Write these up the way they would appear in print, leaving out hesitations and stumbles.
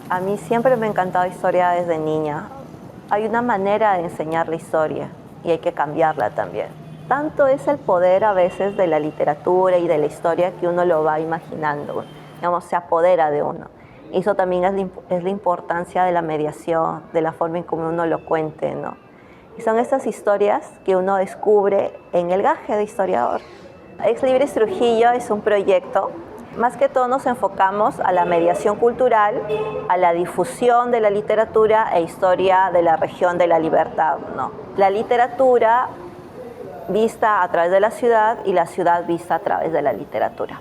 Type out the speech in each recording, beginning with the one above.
A mí siempre me ha encantado historia desde niña. Hay una manera de enseñar la historia y hay que cambiarla también. Tanto es el poder a veces de la literatura y de la historia que uno lo va imaginando, digamos, se apodera de uno. Y eso también es la importancia de la mediación, de la forma en cómo uno lo cuente, ¿no? Y son estas historias que uno descubre en el gaje de historiador. Ex Libris Trujillo es un proyecto. Más que todo nos enfocamos a la mediación cultural, a la difusión de la literatura e historia de la región de la Libertad, ¿no? La literatura vista a través de la ciudad y la ciudad vista a través de la literatura.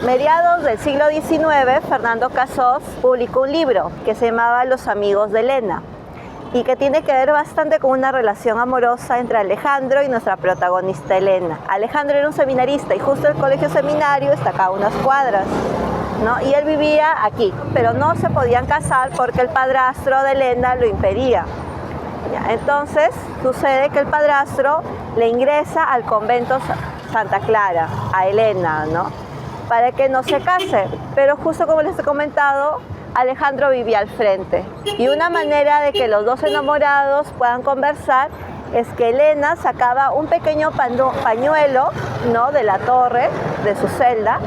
Mediados del siglo XIX, Fernando Casós publicó un libro que se llamaba Los amigos de Elena y que tiene que ver bastante con una relación amorosa entre Alejandro y nuestra protagonista Elena. Alejandro era un seminarista y justo el colegio seminario está acá a unas cuadras, ¿no? Y él vivía aquí, pero no se podían casar porque el padrastro de Elena lo impedía. Entonces sucede que el padrastro le ingresa al convento Santa Clara, a Elena, ¿no? Para que no se case, pero justo como les he comentado, Alejandro vivía al frente y una manera de que los dos enamorados puedan conversar es que Elena sacaba un pequeño pañuelo, ¿no?, de la torre de su celda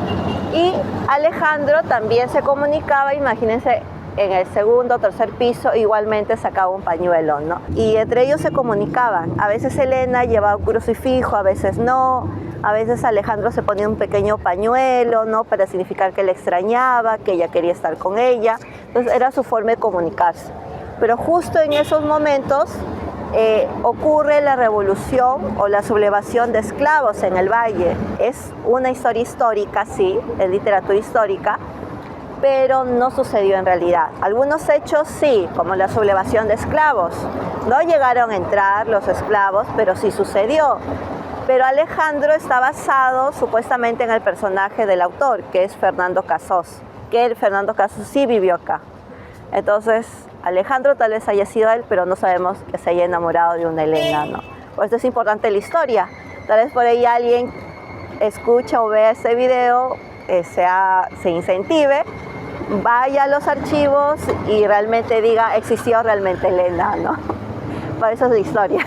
y Alejandro también se comunicaba, imagínense, en el segundo o tercer piso igualmente sacaba un pañuelo, ¿no? Y entre ellos se comunicaban. A veces Elena llevaba un crucifijo, a veces no. A veces Alejandro se ponía un pequeño pañuelo, ¿no?, para significar que le extrañaba, que ella quería estar con ella. Entonces era su forma de comunicarse. Pero justo en esos momentos ocurre la revolución o la sublevación de esclavos en el Valle. Es una historia histórica, sí, es literatura histórica, pero no sucedió en realidad. Algunos hechos sí, como la sublevación de esclavos. No llegaron a entrar los esclavos, pero sí sucedió. Pero Alejandro está basado supuestamente en el personaje del autor, que es Fernando Casós, que Fernando Casós sí vivió acá. Entonces, Alejandro tal vez haya sido él, pero no sabemos que se haya enamorado de una Elena, ¿no? Por eso es importante la historia. Tal vez por ahí alguien escucha o vea este video, se incentive, vaya a los archivos y realmente diga, existió realmente Elena, ¿no? Por eso es la historia.